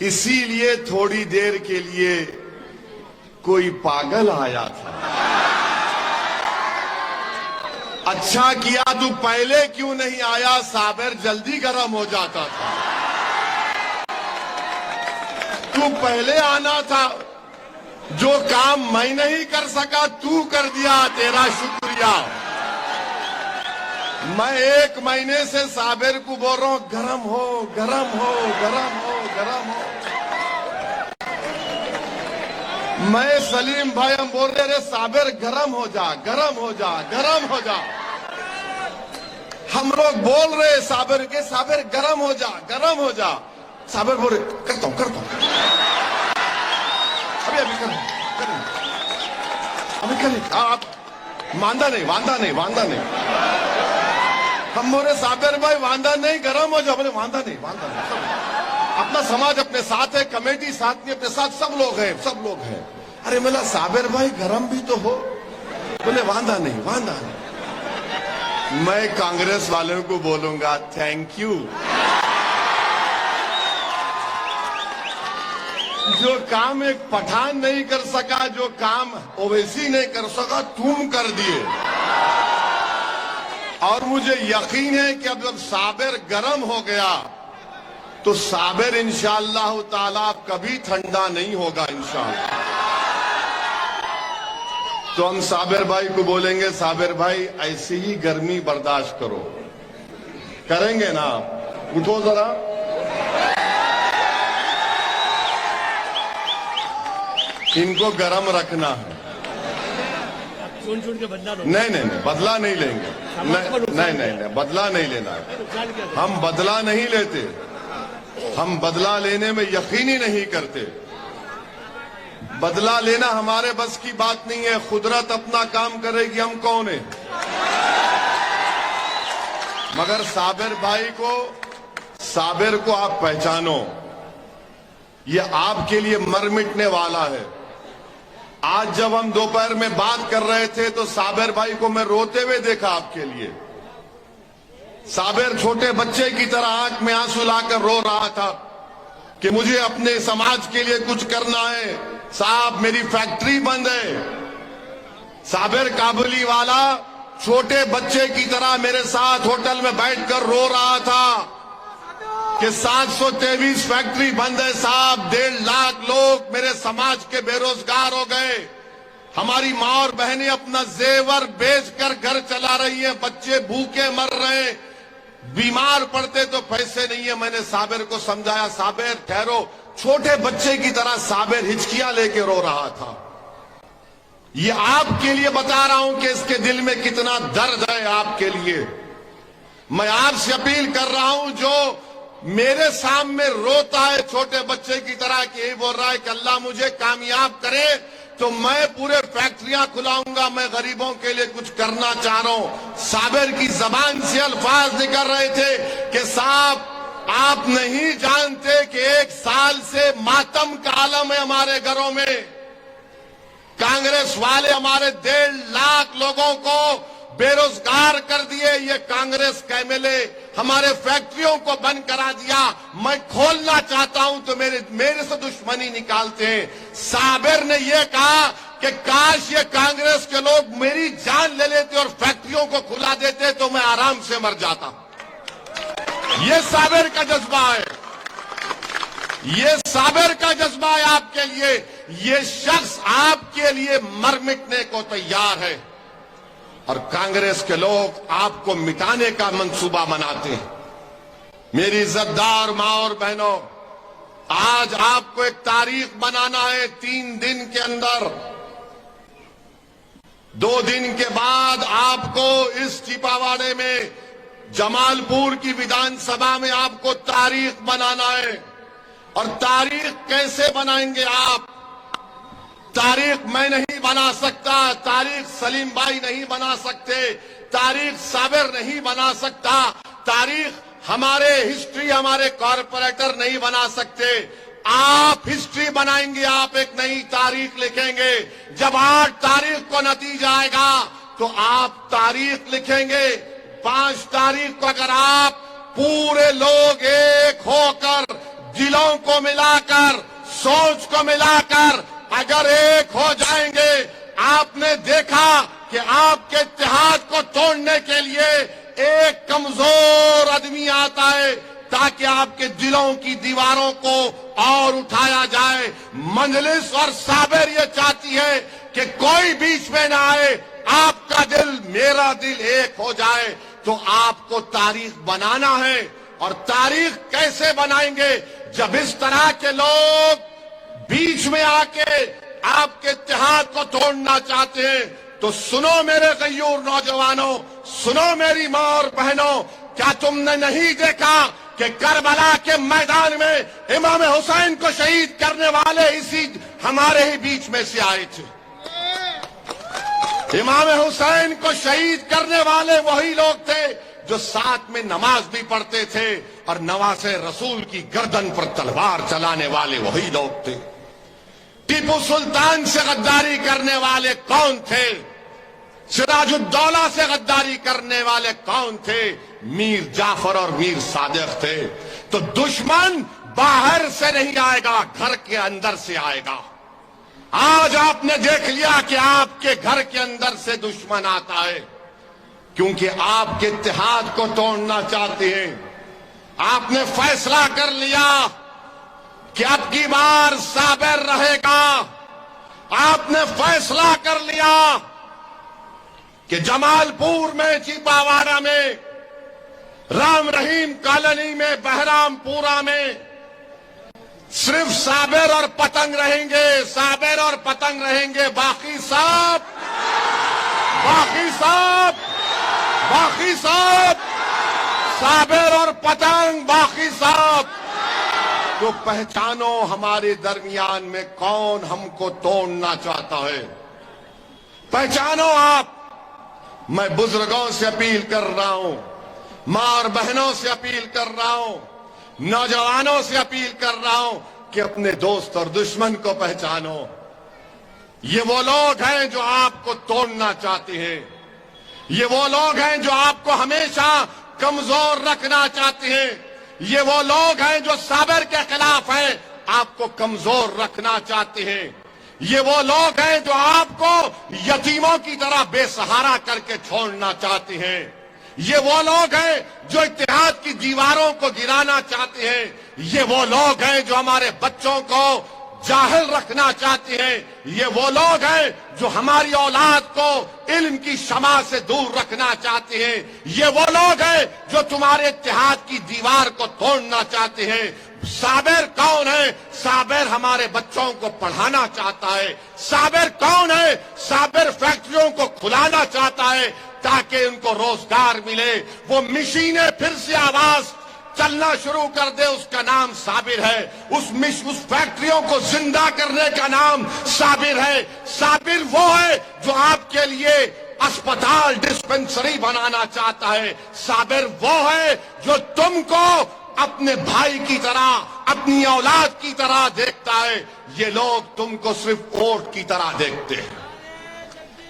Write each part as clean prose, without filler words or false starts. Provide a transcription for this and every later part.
اسی لیے تھوڑی دیر کے لیے کوئی پاگل آیا تھا. اچھا کیا تو پہلے کیوں نہیں آیا, صابر جلدی گرم ہو جاتا تھا. تو پہلے آنا تھا. جو کام میں نہیں کر سکا تو کر دیا, تیرا شکریہ. میں 1 مہینے سے صابر کو بول رہا ہوں گرم ہو گرم ہو گرم ہو گرم ہو. میں سلیم بھائی ہم بول رہے صابر گرم ہو جا گرم ہو جا گرم ہو جا. ہم لوگ بول رہے صابر کے صابر گرم ہو جا گرم ہو جا. صابر بول رہے کرتا ہوں ابھی کریں آپ واندہ نہیں. ہم بولے صابر بھائی واندہ نہیں گرم ہو جاؤ. بولے واندہ نہیں. اپنا سماج اپنے ساتھ ہے, کمیٹی ساتھ نہیں, اپنے ساتھ سب لوگ ہیں. ارے ملا صابر بھائی گرم بھی تو ہو. بولے واندہ نہیں. میں کانگریس والوں کو بولوں گا تھینک یو. جو کام ایک پٹھان نہیں کر سکا, جو کام اویسی نہیں کر سکا, تم کر دیے. اور مجھے یقین ہے کہ اب جب صابر گرم ہو گیا تو صابر انشاءاللہ تعالیٰ کبھی ٹھنڈا نہیں ہوگا انشاءاللہ. تو ہم صابر بھائی کو بولیں گے صابر بھائی ایسی ہی گرمی برداشت کرو. کریں گے نا؟ اٹھو ذرا. ان کو گرم رکھنا ہے. نہیں بدلہ نہیں لیں گے. نہیں بدلہ نہیں لینا. ہم بدلہ نہیں لیتے. ہم بدلہ لینے میں یقینی نہیں کرتے. بدلہ لینا ہمارے بس کی بات نہیں ہے. قدرت اپنا کام کرے گی, ہم کون ہیں. مگر صابر کو آپ پہچانو. یہ آپ کے لیے مر مٹنے والا ہے. آج جب ہم دوپہر میں بات کر رہے تھے تو صابر بھائی کو میں روتے ہوئے دیکھا آپ کے لیے. صابر چھوٹے بچے کی طرح آنکھ میں آنسو لا کر رو رہا تھا کہ مجھے اپنے سماج کے لیے کچھ کرنا ہے. صاحب میری فیکٹری بند ہے. صابر کابلی والا چھوٹے بچے کی طرح میرے ساتھ ہوٹل میں بیٹھ کر رو رہا تھا کہ 723 فیکٹری بند ہے صاحب. 1.5 لاکھ لوگ میرے سماج کے بے روزگار ہو گئے. ہماری ماں اور بہنیں اپنا زیور بیچ کر گھر چلا رہی ہیں. بچے بھوکے مر رہے ہیں. بیمار پڑتے تو پیسے نہیں ہیں. میں نے صابر کو سمجھایا صابر ٹھہرو. چھوٹے بچے کی طرح صابر ہچکیاں لے کے رو رہا تھا. یہ آپ کے لیے بتا رہا ہوں کہ اس کے دل میں کتنا درد ہے آپ کے لیے. میں آپ سے اپیل کر رہا ہوں جو میرے سامنے روتا ہے چھوٹے بچے کی طرح کہ یہ بول رہا ہے کہ اللہ مجھے کامیاب کرے تو میں پورے فیکٹریاں کھلاؤں گا. میں غریبوں کے لیے کچھ کرنا چاہ رہا ہوں. صابر کی زبان سے الفاظ نکل رہے تھے کہ صاحب آپ نہیں جانتے کہ 1 سال سے ماتم کا عالم ہے ہمارے گھروں میں. کانگریس والے ہمارے 1.5 لاکھ لوگوں کو بے روزگار کر دیے. یہ کانگریس کا MLA ہمارے فیکٹریوں کو بند کرا دیا. میں کھولنا چاہتا ہوں تو میرے سے دشمنی نکالتے ہیں. صابر نے یہ کہا کہ کاش یہ کانگریس کے لوگ میری جان لے لیتے اور فیکٹریوں کو کھلا دیتے تو میں آرام سے مر جاتا. یہ صابر کا جذبہ ہے. یہ صابر کا جذبہ ہے آپ کے لیے. یہ شخص آپ کے لیے مر مٹنے کو تیار ہے اور کانگریس کے لوگ آپ کو مٹانے کا منصوبہ بناتے ہیں. میری عزت دار ماں اور بہنوں, آج آپ کو ایک تاریخ بنانا ہے. 3 دن کے اندر 2 دن کے بعد آپ کو اس چیپاواڑے میں جمال پور کی ودھان سبھا میں آپ کو تاریخ بنانا ہے. اور تاریخ کیسے بنائیں گے آپ؟ تاریخ میں نہیں بنا سکتا, تاریخ سلیم بھائی نہیں بنا سکتے, تاریخ صابر نہیں بنا سکتا, تاریخ ہمارے ہسٹری ہمارے کارپوریٹر نہیں بنا سکتے. آپ ہسٹری بنائیں گے, آپ ایک نئی تاریخ لکھیں گے. جب 8 تاریخ کو نتیجہ آئے گا تو آپ تاریخ لکھیں گے. 5 تاریخ کو اگر آپ پورے لوگ ایک ہو کر دلوں کو ملا کر، سوچ کو ملا کر اگر ایک ہو جائیں گے، آپ نے دیکھا کہ آپ کے اتحاد کو توڑنے کے لیے ایک کمزور آدمی آتا ہے تاکہ آپ کے دلوں کی دیواروں کو اور اٹھایا جائے۔ مجلس اور صابر یہ چاہتی ہے کہ کوئی بیچ میں نہ آئے، آپ کا دل میرا دل ایک ہو جائے۔ تو آپ کو تاریخ بنانا ہے، اور تاریخ کیسے بنائیں گے؟ جب اس طرح کے لوگ بیچ میں آ کے آپ کے اتحاد کو توڑنا چاہتے ہیں تو سنو میرے غیور نوجوانوں، سنو میری ماں اور بہنوں، کیا تم نے نہیں دیکھا کہ کربلا کے میدان میں امام حسین کو شہید کرنے والے اسی ہمارے ہی بیچ میں سے آئے تھے؟ امام حسین کو شہید کرنے والے وہی لوگ تھے جو ساتھ میں نماز بھی پڑھتے تھے، اور نواسے رسول کی گردن پر تلوار چلانے والے وہی لوگ تھے۔ ٹیپو سلطان سے غداری کرنے والے کون تھے؟ سراج الدولہ سے غداری کرنے والے کون تھے؟ میر جعفر اور میر صادق تھے۔ تو دشمن باہر سے نہیں آئے گا، گھر کے اندر سے آئے گا۔ آج آپ نے دیکھ لیا کہ آپ کے گھر کے اندر سے دشمن آتا ہے، کیونکہ آپ کے اتحاد کو توڑنا چاہتے ہیں۔ آپ نے فیصلہ کر لیا کہ اب کی بار صابر رہے گا۔ آپ نے فیصلہ کر لیا کہ جمال پور میں، چیپاوارہ میں، رام رحیم کالونی میں، بہرام پورہ میں صرف صابر اور پتنگ رہیں گے، صابر اور پتنگ رہیں گے، باقی سب صابر اور پتنگ، باقی سب۔ تو پہچانو ہمارے درمیان میں کون ہم کو توڑنا چاہتا ہے، پہچانو آپ۔ میں بزرگوں سے اپیل کر رہا ہوں، ماں اور بہنوں سے اپیل کر رہا ہوں، نوجوانوں سے اپیل کر رہا ہوں کہ اپنے دوست اور دشمن کو پہچانو۔ یہ وہ لوگ ہیں جو آپ کو توڑنا چاہتے ہیں، یہ وہ لوگ ہیں جو آپ کو ہمیشہ کمزور رکھنا چاہتے ہیں، یہ وہ لوگ ہیں جو صابر کے خلاف ہیں، آپ کو کمزور رکھنا چاہتے ہیں، یہ وہ لوگ ہیں جو آپ کو یتیموں کی طرح بے سہارا کر کے چھوڑنا چاہتے ہیں، یہ وہ لوگ ہیں جو اتحاد کی دیواروں کو گرانا چاہتے ہیں، یہ وہ لوگ ہیں جو ہمارے بچوں کو جاہل رکھنا چاہتے ہیں، یہ وہ لوگ ہیں جو ہماری اولاد کو علم کی شمع سے دور رکھنا چاہتے ہیں، یہ وہ لوگ ہیں جو تمہارے اتحاد کی دیوار کو توڑنا چاہتے ہیں۔ صابر کون ہے؟ صابر ہمارے بچوں کو پڑھانا چاہتا ہے۔ صابر کون ہے؟ صابر فیکٹریوں کو کھلانا چاہتا ہے تاکہ ان کو روزگار ملے، وہ مشینیں پھر سے آواز چلنا شروع کر دے، اس کا نام صابر ہے۔ اس فیکٹریوں کو زندہ کرنے کا نام صابر ہے۔ صابر وہ ہے جو آپ کے لیے اسپتال، ڈسپنسری بنانا چاہتا ہے۔ صابر وہ ہے جو تم کو اپنے بھائی کی طرح، اپنی اولاد کی طرح دیکھتا ہے۔ یہ لوگ تم کو صرف ووٹ کی طرح دیکھتے ہیں،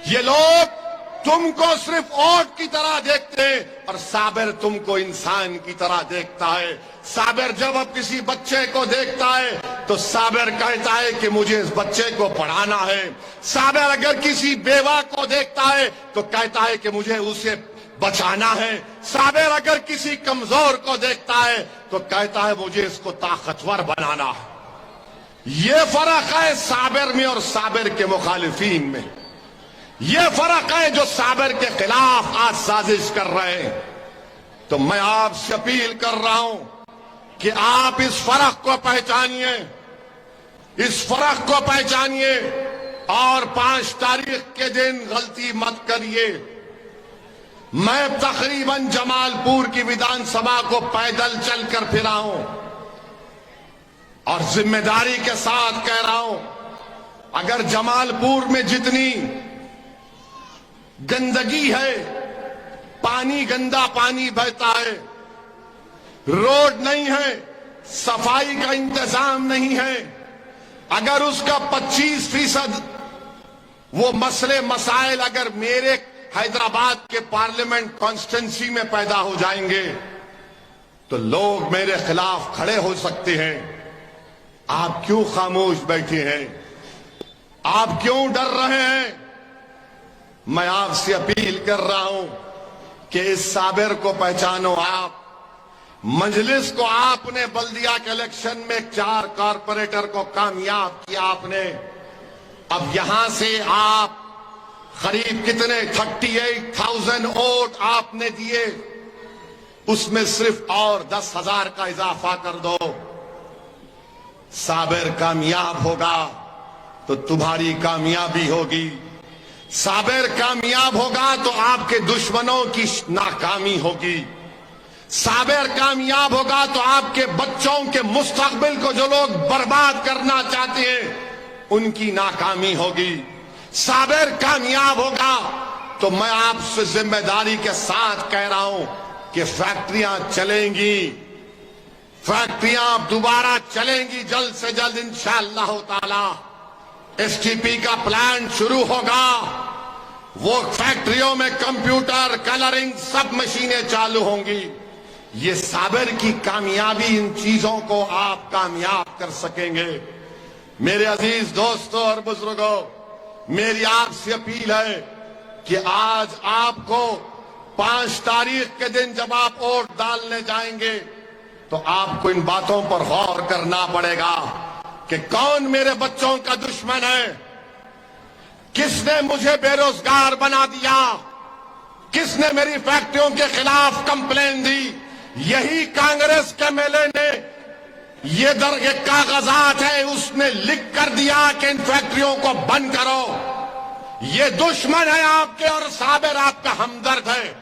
یہ لوگ تم کو صرف ووٹ کی طرح دیکھتے ہیں، اور صابر تم کو انسان کی طرح دیکھتا ہے۔ صابر جب اب کسی بچے کو دیکھتا ہے تو صابر کہتا ہے کہ مجھے اس بچے کو پڑھانا ہے۔ صابر اگر کسی بیوہ کو دیکھتا ہے تو کہتا ہے کہ مجھے اسے بچانا ہے۔ صابر اگر کسی کمزور کو دیکھتا ہے تو کہتا ہے مجھے اس کو طاقتور بنانا ہے۔ یہ فرق ہے صابر میں اور صابر کے مخالفین میں۔ یہ فرق ہے جو صابر کے خلاف آج سازش کر رہے ہیں۔ تو میں آپ سے اپیل کر رہا ہوں کہ آپ اس فرق کو پہچانیے، اس فرق کو پہچانیے، اور 5 تاریخ کے دن غلطی مت کریے۔ میں تقریباً جمال پور کی ویدھان سبھا کو پیدل چل کر پھرا ہوں، اور ذمہ داری کے ساتھ کہہ رہا ہوں، اگر جمال پور میں جتنی گندگی ہے، پانی گندا پانی بہتا ہے، روڈ نہیں ہے، صفائی کا انتظام نہیں ہے، اگر اس کا 25% وہ مسئلے مسائل اگر میرے حیدرآباد کے پارلیمنٹ کانسٹیٹنسی میں پیدا ہو جائیں گے تو لوگ میرے خلاف کھڑے ہو سکتے ہیں۔ آپ کیوں خاموش بیٹھے ہیں؟ آپ کیوں ڈر رہے ہیں؟ میں آپ سے اپیل کر رہا ہوں کہ اس صابر کو پہچانو آپ۔ مجلس کو آپ نے بلدیہ کے الیکشن میں 4 کارپوریٹر کو کامیاب کیا آپ نے۔ اب یہاں سے آپ قریب کتنے 38,000 ووٹ آپ نے دیے، اس میں صرف اور 10,000 کا اضافہ کر دو۔ صابر کامیاب ہوگا تو تمہاری کامیابی ہوگی، صابر کامیاب ہوگا تو آپ کے دشمنوں کی ناکامی ہوگی، صابر کامیاب ہوگا تو آپ کے بچوں کے مستقبل کو جو لوگ برباد کرنا چاہتے ہیں ان کی ناکامی ہوگی، صابر کامیاب ہوگا تو میں آپ سے ذمہ داری کے ساتھ کہہ رہا ہوں کہ فیکٹریاں چلیں گی، فیکٹریاں دوبارہ چلیں گی جلد سے جلد انشاءاللہ تعالی۔ ایس ٹی پی کا پلانٹ شروع ہوگا، وہ فیکٹریوں میں کمپیوٹر، کلرنگ، سب مشینیں چالو ہوں گی۔ یہ صابر کی کامیابی، ان چیزوں کو آپ کامیاب کر سکیں گے۔ میرے عزیز دوستوں اور بزرگوں، میری آپ سے اپیل ہے کہ آج آپ کو 5 تاریخ کے دن جب آپ ووٹ ڈالنے جائیں گے تو آپ کو ان باتوں پر غور کرنا پڑے گا کہ کون میرے بچوں کا دشمن ہے، کس نے مجھے بے روزگار بنا دیا، کس نے میری فیکٹریوں کے خلاف کمپلین دی۔ یہی کانگریس کے ایم ایل اے نے یہ درج کاغذات ہے، اس نے لکھ کر دیا کہ ان فیکٹریوں کو بند کرو۔ یہ دشمن ہے آپ کے، اور صابر آپ کا ہمدرد ہے۔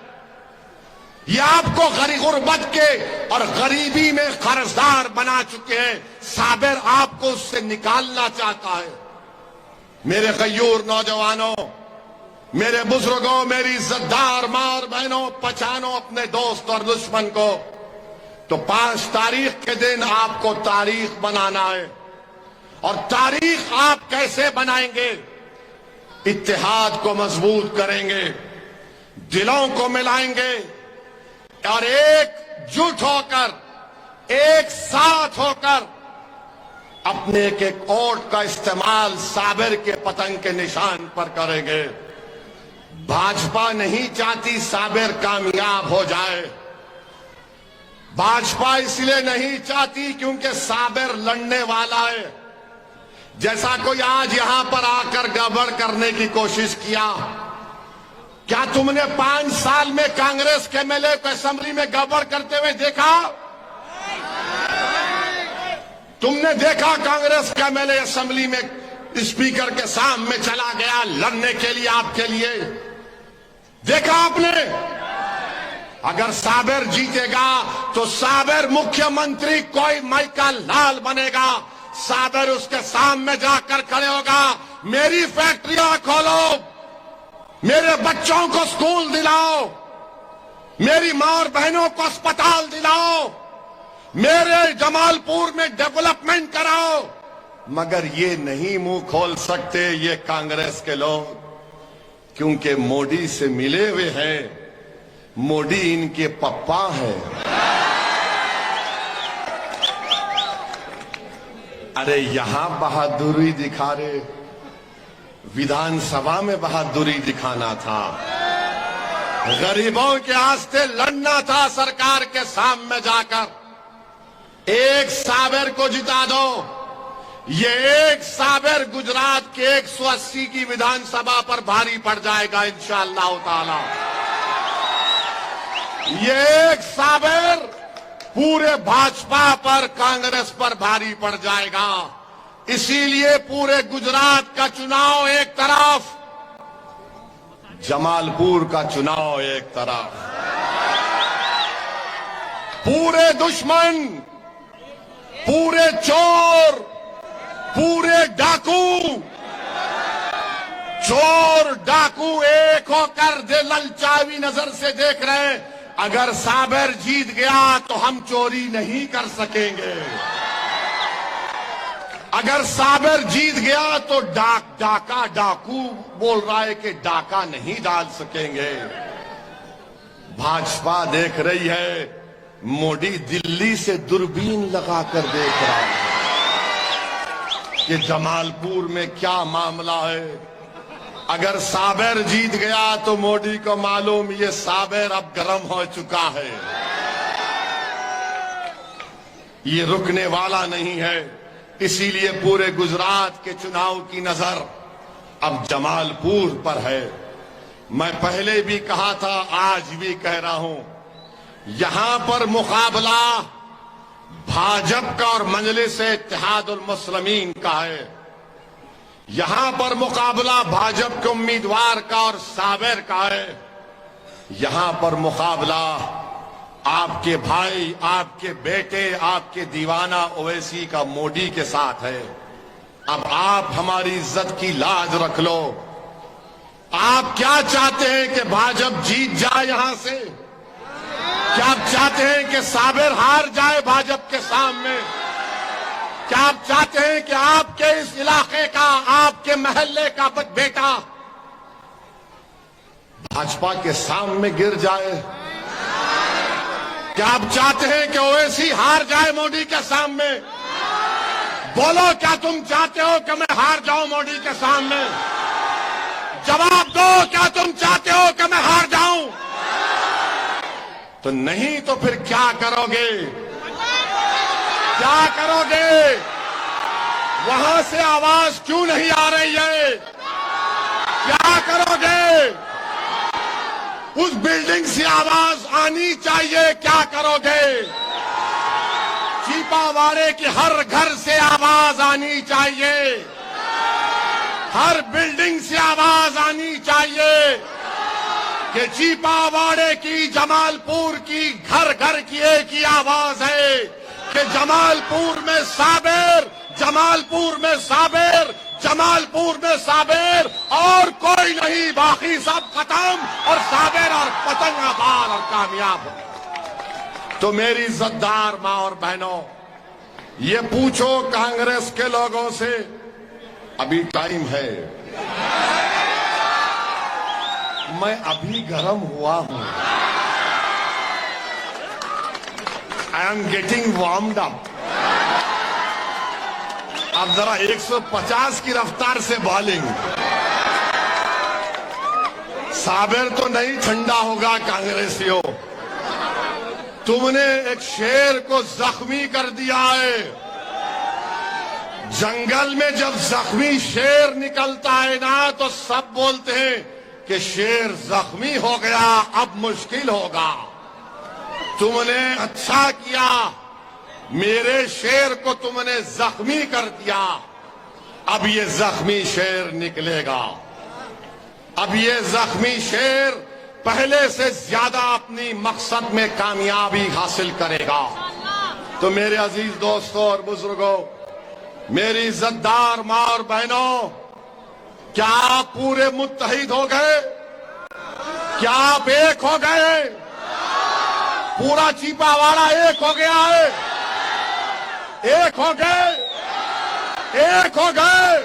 یہ آپ کو غربت کے اور غریبی میں قرضدار بنا چکے ہیں، صابر آپ کو اس سے نکالنا چاہتا ہے۔ میرے غیور نوجوانوں، میرے بزرگوں، میری عزتدار ماں اور بہنوں، پہچانو اپنے دوست اور دشمن کو۔ تو 5 تاریخ کے دن آپ کو تاریخ بنانا ہے، اور تاریخ آپ کیسے بنائیں گے؟ اتحاد کو مضبوط کریں گے، دلوں کو ملائیں گے، اور ایک جٹ ہو کر، ایک ساتھ ہو کر اپنے ایک ووٹ کا استعمال صابر کے پتنگ کے نشان پر کریں گے۔ بھاجپا نہیں چاہتی صابر کامیاب ہو جائے، بھاجپا اس لیے نہیں چاہتی کیونکہ صابر لڑنے والا ہے۔ جیسا کوئی آج یہاں پر آ کر گڑبڑ کرنے کی کوشش کیا، کیا تم نے 5 سال میں کانگریس کے ایم ایل اے کو اسمبلی میں گڑبڑ کرتے ہوئے دیکھا؟ تم نے دیکھا کانگریس کا ایم ایل اے اسمبلی میں اسپیکر کے سامنے چلا گیا لڑنے کے لیے آپ کے لیے؟ دیکھا آپ نے؟ اگر صابر جیتے گا تو صابر مکھیہ منتری کوئی مائیکا لال بنے گا، صابر اس کے سامنے جا کر کھڑے ہوگا، میری فیکٹریاں کھولو، میرے بچوں کو سکول دلاؤ، میری ماں اور بہنوں کو اسپتال دلاؤ، میرے جمال پور میں ڈیولپمنٹ کراؤ۔ مگر یہ نہیں منہ کھول سکتے یہ کانگریس کے لوگ، کیونکہ موڈی سے ملے ہوئے ہیں، موڈی ان کے پپا ہے۔ ارے یہاں بہادری دکھا رہے، ویدھان سبھا میں بہادری دکھانا تھا، غریبوں کے واسطے لڑنا تھا سرکار کے سامنے جا کر۔ ایک صابر کو جتا دو، یہ ایک صابر گجرات کے 180 کی ویدھان سبھا پر بھاری پڑ جائے گا انشاءاللہ تعالی۔ یہ ایک صابر پورے بھاجپا پر، کانگریس پر بھاری پڑ جائے گا۔ اسی لیے پورے گجرات کا چناؤ ایک طرف، جمال پور کا چناؤ ایک طرف، پورے دشمن، پورے چور، پورے ڈاکو، چور ڈاکو ایک ہو کر للچاوی نظر سے دیکھ رہے ہیں، اگر صابر جیت گیا تو ہم چوری نہیں کر سکیں گے، اگر صابر جیت گیا تو ڈاکو بول رہا ہے کہ ڈاکہ نہیں ڈال سکیں گے۔ بھاجپا دیکھ رہی ہے، موڈی دلی سے دوربین لگا کر دیکھ رہا ہے۔ کہ جمال پور میں کیا معاملہ ہے. اگر صابر جیت گیا تو مودی کو معلوم یہ صابر اب گرم ہو چکا ہے, یہ رکنے والا نہیں ہے. اسی لیے پورے گجرات کے چناؤ کی نظر اب جمال پور پر ہے. میں پہلے بھی کہا تھا, آج بھی کہہ رہا ہوں, یہاں پر مقابلہ بھاجپ کا اور مجلس اتحاد المسلمین کا ہے. یہاں پر مقابلہ بھاجپ کے امیدوار کا اور صابر کا ہے. یہاں پر مقابلہ آپ کے بھائی, آپ کے بیٹے, آپ کے دیوانہ اویسی کا مودی کے ساتھ ہے. اب آپ ہماری عزت کی لاج رکھ لو. آپ کیا چاہتے ہیں کہ بھاجپ جیت جائے یہاں سے؟ کیا آپ چاہتے ہیں کہ صابر ہار جائے بھاجپ کے سامنے؟ کیا آپ چاہتے ہیں کہ آپ کے اس علاقے کا, آپ کے محلے کا بیٹا بھاجپا کے سامنے گر جائے؟ کیا آپ چاہتے ہیں کہ اویسی ہار جائے مودی کے سامنے؟ بولو, کیا تم چاہتے ہو کہ میں ہار جاؤں مودی کے سامنے؟ جواب دو, کیا تم چاہتے ہو کہ میں ہار جاؤں؟ تو نہیں تو پھر کیا کرو گے؟ کیا کرو گے؟ وہاں سے آواز کیوں نہیں آ رہی ہے؟ کیا کرو گے؟ اس بلڈنگ سے آواز آنی چاہیے, کیا کرو گے؟ چیپا واڑے کی ہر گھر سے آواز آنی چاہیے, ہر بلڈنگ سے آواز آنی چاہیے کہ چیپا واڑے کی, جمال پور کی گھر گھر کی ایک ہی آواز ہے کہ جمال پور میں صابر, جمال پور میں صابر, جمال پور میں صابر, اور کوئی نہیں, باقی سب ختم, اور صابر اور پتنگ آباد اور کامیاب. تو میری عزتدار ماں اور بہنوں, یہ پوچھو کانگریس کے لوگوں سے, ابھی ٹائم ہے, میں ابھی گرم ہوا ہوں. I am getting warmed up. اب ذرا 150 کی رفتار سے بالنگ. صابر تو نہیں ٹھنڈا ہوگا کانگریسیوں. تم نے ایک شیر کو زخمی کر دیا ہے. جنگل میں جب زخمی شیر نکلتا ہے نا تو سب بولتے ہیں کہ شیر زخمی ہو گیا, اب مشکل ہوگا. تم نے اچھا کیا, میرے شیر کو تم نے زخمی کر دیا. اب یہ زخمی شیر نکلے گا. اب یہ زخمی شیر پہلے سے زیادہ اپنی مقصد میں کامیابی حاصل کرے گا. تو میرے عزیز دوستوں اور بزرگوں, میری عزتدار ماں اور بہنوں, کیا آپ پورے متحد ہو گئے؟ کیا آپ ایک ہو گئے؟ پورا چیپا واڑا ایک ہو گیا ہے. ایک ہو گئے, ایک ہو گئے.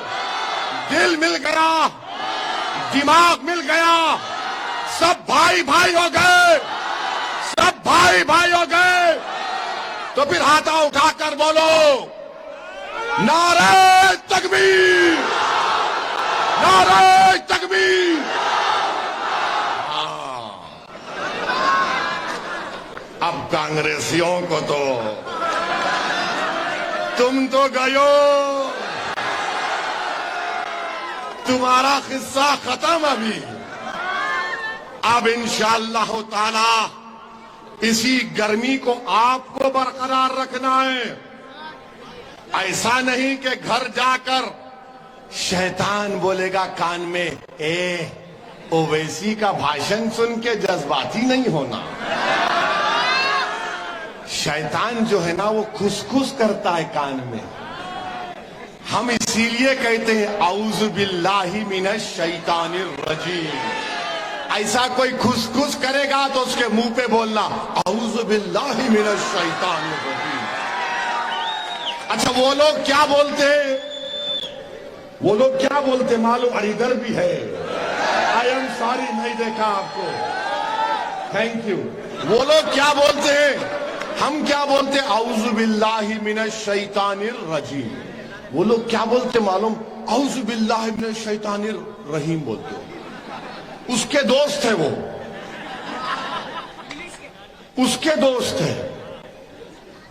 دل مل گیا, دماغ مل گیا, سب بھائی بھائی ہو گئے, سب بھائی بھائی ہو گئے. تو پھر ہاتھ اٹھا کر بولو, نعرہ تکبیر, نعرہ تکبیر. اب کانگریسیوں کو تو تم تو گئو, تمہارا قصہ ختم. ابھی اب انشاءاللہ تعالی اسی گرمی کو آپ کو برقرار رکھنا ہے. ایسا نہیں کہ گھر جا کر شیطان بولے گا کان میں, اے اویسی کا بھاشن سن کے جذباتی نہیں ہونا. شیطان جو ہے نا وہ کھس کھس کرتا ہے کان میں. ہم اسی لیے کہتے ہیں اعوذ باللہ من الشیطان الرجیم. ایسا کوئی کھس کھس کرے گا تو اس کے منہ پہ بولنا اعوذ باللہ من الشیطان الرجیم. اچھا وہ لوگ کیا بولتے ہیں؟ وہ لوگ کیا بولتے معلوم؟ ادھر بھی ہے. آئی ایم سوری, نہیں دیکھا آپ کو. Thank you. وہ لوگ کیا بولتے ہیں؟ ہم کیا بولتے ہیں؟ اعوذ باللہ من الشیطان الرجیم. وہ لوگ کیا بولتے معلوم؟ اعوذ باللہ من الشیطان الرجیم بولتے. اس کے دوست ہیں وہ، اس کے دوست ہیں،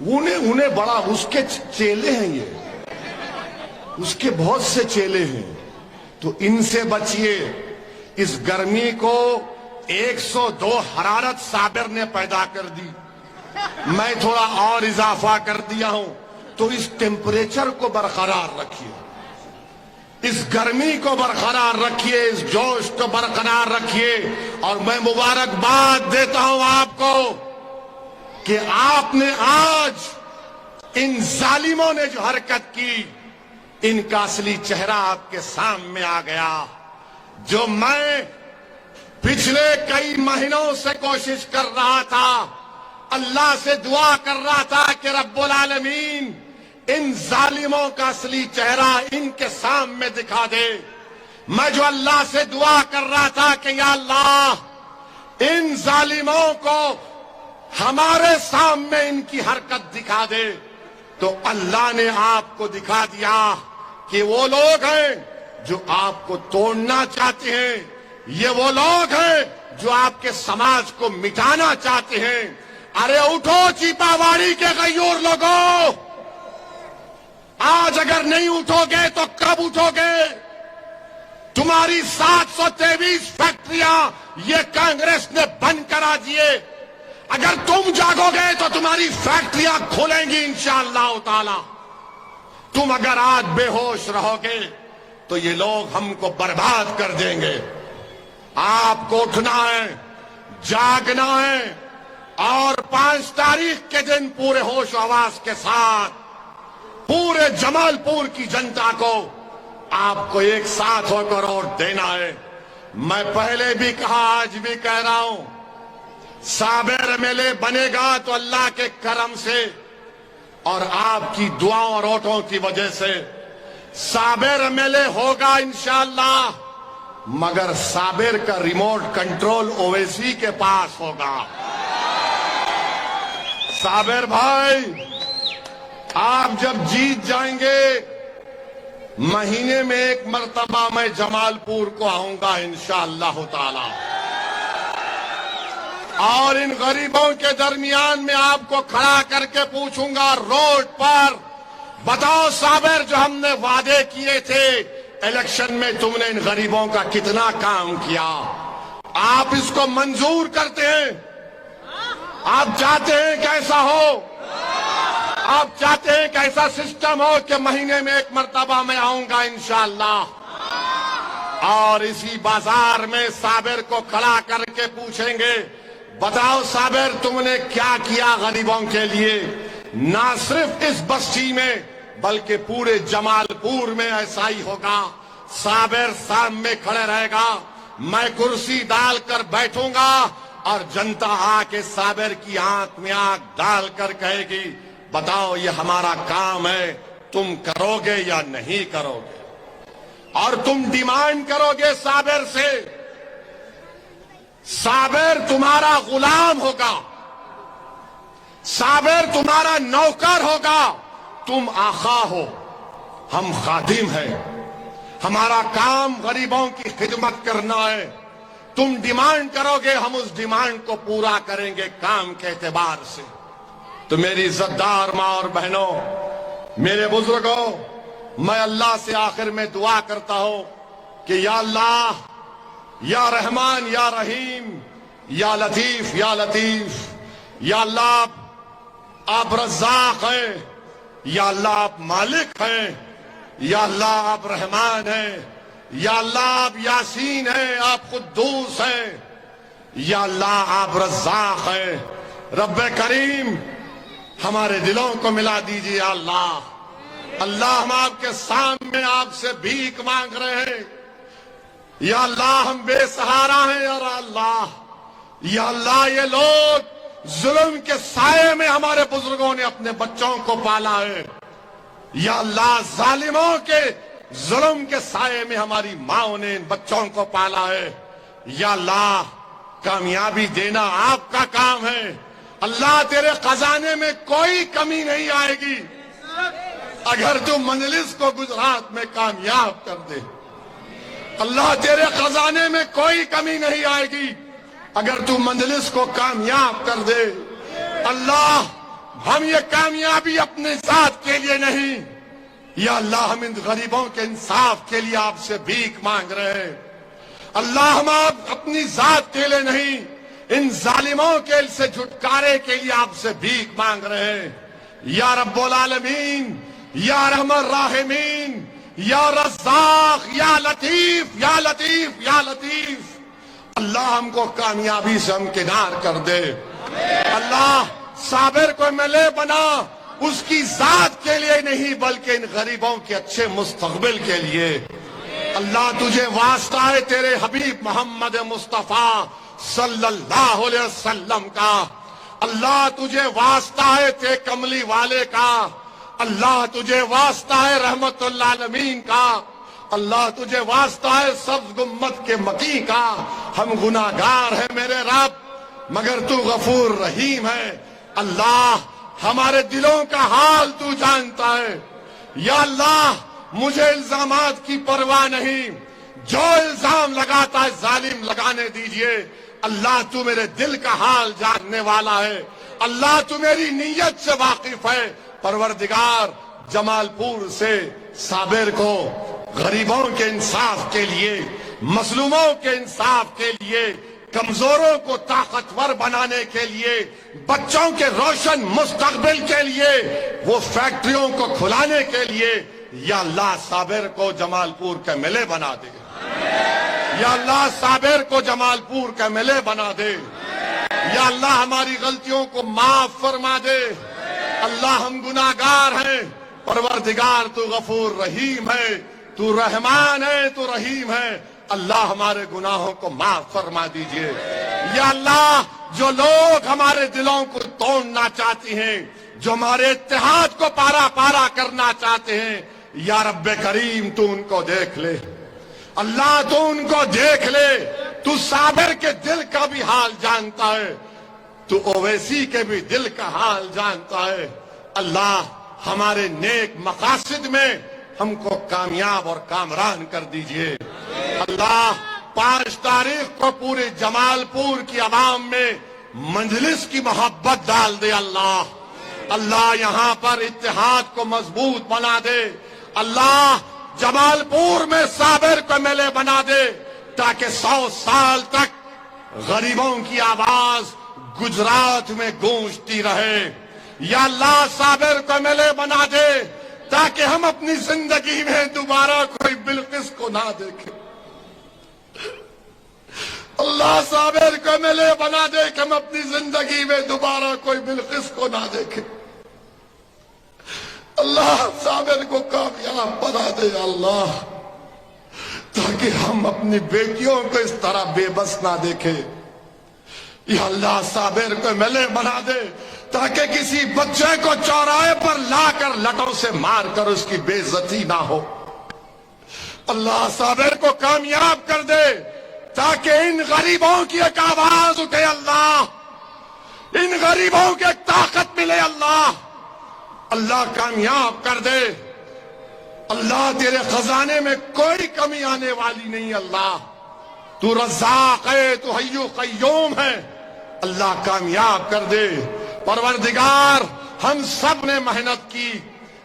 انہیں بڑا، اس کے چیلے ہیں، یہ اس کے بہت سے چیلے ہیں. تو ان سے بچئے. اس گرمی کو 102 حرارت صابر نے پیدا کر دی، میں تھوڑا اور اضافہ کر دیا ہوں. تو اس ٹیمپریچر کو برقرار رکھیے، اس گرمی کو برقرار رکھیے، اس جوش کو برقرار رکھیے. اور میں مبارکباد دیتا ہوں آپ کو کہ آپ نے آج ان ظالموں نے جو حرکت کی، ان کا اصلی چہرہ آپ کے سامنے آ گیا. جو میں پچھلے کئی مہینوں سے کوشش کر رہا تھا، اللہ سے دعا کر رہا تھا کہ رب العالمین ان ظالموں کا اصلی چہرہ ان کے سامنے دکھا دے. میں جو اللہ سے دعا کر رہا تھا کہ یا اللہ ان ظالموں کو ہمارے سامنے ان کی حرکت دکھا دے، تو اللہ نے آپ کو دکھا دیا کہ وہ لوگ ہیں جو آپ کو توڑنا چاہتے ہیں، یہ وہ لوگ ہیں جو آپ کے سماج کو مٹانا چاہتے ہیں. ارے اٹھو چیپا واڑی کے غیور لوگوں، آج اگر نہیں اٹھو گے تو کب اٹھو گے؟ تمہاری 723 فیکٹریاں یہ کانگریس نے بند کرا دیے. اگر تم جاگو گے تو تمہاری فیکٹریاں کھولیں گی انشاءاللہ تعالی. تم اگر آج بے ہوش رہو گے تو یہ لوگ ہم کو برباد کر دیں گے. آپ کو اٹھنا ہے، جاگنا ہے، اور 5 تاریخ کے دن پورے ہوش و حواس کے ساتھ پورے جمال پور کی جنتا کو آپ کو ایک ساتھ ہو کر ووٹ دینا ہے. میں پہلے بھی کہا، آج بھی کہہ رہا ہوں، صابر ایم ایل اے بنے گا تو اللہ کے کرم سے اور آپ کی دعاؤں اور ووٹوں کی وجہ سے صابر ایم ایل اے ہوگا انشاءاللہ. مگر صابر کا ریموٹ کنٹرول اویسی کے پاس ہوگا. صابر بھائی، آپ جب جیت جائیں گے، مہینے میں 1 مرتبہ میں جمال پور کو آؤں گا انشاءاللہ تعالی، اور ان غریبوں کے درمیان میں آپ کو کھڑا کر کے پوچھوں گا روڈ پر، بتاؤ صابر جو ہم نے وعدے کیے تھے الیکشن میں، تم نے ان غریبوں کا کتنا کام کیا؟ آپ اس کو منظور کرتے ہیں؟ آپ چاہتے ہیں کہ ایسا ہو؟ آپ چاہتے ہیں کہ ایسا سسٹم ہو کہ مہینے میں 1 مرتبہ میں آؤں گا انشاءاللہ، اور اسی بازار میں صابر کو کھڑا کر کے پوچھیں گے، بتاؤ صابر تم نے کیا کیا غریبوں کے لیے؟ نہ صرف اس بستی میں بلکہ پورے جمال پور میں ایسا ہی ہوگا. صابر سامنے کھڑے رہے گا، میں کرسی ڈال کر بیٹھوں گا، اور جنتا آ کے صابر کی آنکھ میں آنکھ ڈال کر کہے گی، بتاؤ یہ ہمارا کام ہے، تم کرو گے یا نہیں کرو گے؟ اور تم ڈیمانڈ کرو گے صابر سے، صابر تمہارا غلام ہوگا، صابر تمہارا نوکر ہوگا. تم آقا ہو، ہم خادم ہیں، ہمارا کام غریبوں کی خدمت کرنا ہے. تم ڈیمانڈ کرو گے، ہم اس ڈیمانڈ کو پورا کریں گے کام کے اعتبار سے. تو میری عزتدار ماں اور بہنوں، میرے بزرگوں، میں اللہ سے آخر میں دعا کرتا ہوں کہ یا اللہ، یا رحمان، یا رحیم، یا لطیف، یا لطیف، یا اللہ آپ رزاق ہیں، یا اللہ آپ مالک ہیں، یا اللہ آپ رحمان ہیں، یا اللہ آپ یاسین ہیں، آپ قدوس ہیں، یا اللہ آپ رزاق ہیں. رب کریم ہمارے دلوں کو ملا دیجیے یا اللہ. اللہ ہم آپ کے سامنے آپ سے بھیک مانگ رہے ہیں یا اللہ، ہم بے سہارا ہیں یا اللہ. یا اللہ یہ لوگ ظلم کے سائے میں ہمارے بزرگوں نے اپنے بچوں کو پالا ہے. یا اللہ ظالموں کے ظلم کے سائے میں ہماری ماں نے ان بچوں کو پالا ہے. یا اللہ کامیابی دینا آپ کا کام ہے. اللہ تیرے خزانے میں کوئی کمی نہیں آئے گی. اگر تو مجلس کو گجرات میں کامیاب کر دے، اللہ تیرے خزانے میں کوئی کمی نہیں آئے گی اگر تو مجلس کو کامیاب کر دے۔ اللہ ہم یہ کامیابی اپنے ذات کے لیے نہیں، یا اللہ ہم ان غریبوں کے انصاف کے لیے آپ سے بھیک مانگ رہے ہیں۔ اللہ ہم آپ اپنی ذات کے لیے نہیں، ان ظالموں کے سے چھٹکارے کے لیے آپ سے بھیک مانگ رہے ہیں۔ یا رب العالمین، یا رحم الراحمین، یا رزاق، یا لطیف، یا لطیف، یا لطیف، اللہ ہم کو کامیابی سے ہمکنار کر دے۔ اللہ صابر کو ملے بنا اس کی ذات کے لیے نہیں بلکہ ان غریبوں کے اچھے مستقبل کے لیے۔ اللہ تجھے واسطہ ہے تیرے حبیب محمد مصطفیٰ صلی اللہ علیہ وسلم کا، اللہ تجھے واسطہ ہے تیرے کملی والے کا، اللہ تجھے واسطہ ہے رحمت للعالمین کا، اللہ تجھے واسطہ ہے سبز گنبد کے مکی کا۔ ہم گناہگار ہیں میرے رب، مگر تو غفور رحیم ہے۔ اللہ ہمارے دلوں کا حال تو جانتا ہے۔ یا اللہ مجھے الزامات کی پرواہ نہیں، جو الزام لگاتا ہے ظالم لگانے دیجئے۔ اللہ تو میرے دل کا حال جاننے والا ہے، اللہ تو میری نیت سے واقف ہے۔ پروردگار جمال پور سے صابر کو غریبوں کے انصاف کے لیے، مظلوموں کے انصاف کے لیے، کمزوروں کو طاقتور بنانے کے لیے، بچوں کے روشن مستقبل کے لیے، وہ فیکٹریوں کو کھلانے کے لیے، یا اللہ صابر کو جمال پور کے ملے بنا دے، یا اللہ صابر کو جمال پور کے ملے بنا دے، یا اللہ ہماری غلطیوں کو معاف فرما دے۔ اللہ ہم گناہگار ہیں، پروردگار تو غفور رحیم ہے، تو رحمان ہے، تو رحیم ہے۔ اللہ ہمارے گناہوں کو معاف فرما دیجئے۔ یا اللہ جو لوگ ہمارے دلوں کو توڑنا چاہتے ہیں، جو ہمارے اتحاد کو پارا پارا کرنا چاہتے ہیں، یا رب کریم تو ان کو دیکھ لے، اللہ تو ان کو دیکھ لے۔ تو صابر کے دل کا بھی حال جانتا ہے، تو اویسی کے بھی دل کا حال جانتا ہے۔ اللہ ہمارے نیک مقاصد میں ہم کو کامیاب اور کامران کر دیجئے۔ اللہ 5 تاریخ کو پورے جمال پور کی عوام میں مجلس کی محبت ڈال دے۔ اللہ اللہ یہاں پر اتحاد کو مضبوط بنا دے۔ اللہ جمال پور میں صابر کو ملے بنا دے، تاکہ 100 سال تک غریبوں کی آواز گجرات میں گونجتی رہے۔ یا اللہ صابر کو ملے بنا دے تاکہ ہم اپنی زندگی میں دوبارہ کوئی بلقیس کو نہ دیکھیں۔ اللہ صابر کو ملے بنا دے کہ ہم اپنی زندگی میں دوبارہ کوئی بلقیس کو نہ دیکھیں۔ اللہ صابر کو کامیاب بنا دے اللہ، تاکہ ہم اپنی بیٹیوں کو اس طرح بے بس نہ دیکھیں۔ یا اللہ صابر کو ملے بنا دے تاکہ کسی بچے کو چوراہے پر لا کر لٹوں سے مار کر اس کی بے عزتی نہ ہو۔ اللہ صابر کو کامیاب کر دے تاکہ ان غریبوں کی ایک آواز اٹھے۔ اللہ ان غریبوں کی ایک طاقت ملے۔ اللہ اللہ کامیاب کر دے۔ اللہ تیرے خزانے میں کوئی کمی آنے والی نہیں۔ اللہ تو رزاق ہے، تو حی قیوم ہے۔ اللہ کامیاب کر دے۔ پروردگار ہم سب نے محنت کی،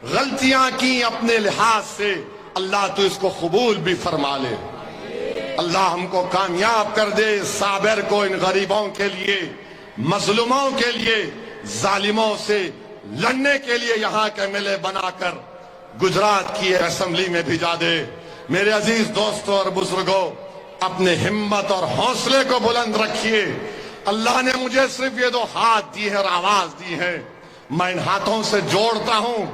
غلطیاں کی اپنے لحاظ سے، اللہ تو اس کو قبول بھی فرما لے۔ اللہ ہم کو کامیاب کر دے، صابر کو ان غریبوں کے لیے، مظلوموں کے لیے، ظالموں سے لڑنے کے لیے یہاں کے ملے بنا کر گجرات کی اسمبلی میں بھیجا دے۔ میرے عزیز دوستوں اور بزرگوں، اپنے ہمت اور حوصلے کو بلند رکھیے۔ اللہ نے مجھے صرف یہ 2 ہاتھ دی ہے اور آواز دی ہے، میں ان ہاتھوں سے جوڑتا ہوں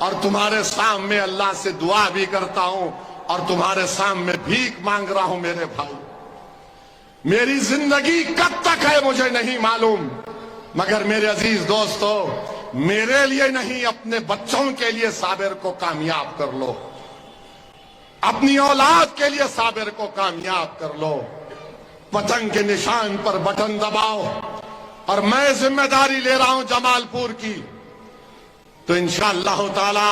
اور تمہارے سامنے اللہ سے دعا بھی کرتا ہوں اور تمہارے سامنے بھیک مانگ رہا ہوں۔ میرے بھائی، میری زندگی کب تک ہے مجھے نہیں معلوم، مگر میرے عزیز دوستو، میرے لیے نہیں، اپنے بچوں کے لیے صابر کو کامیاب کر لو، اپنی اولاد کے لیے صابر کو کامیاب کر لو۔ پتنگ کے نشان پر بٹن دباؤ، اور میں ذمہ داری لے رہا ہوں جمال پور کی، تو انشاءاللہ تعالی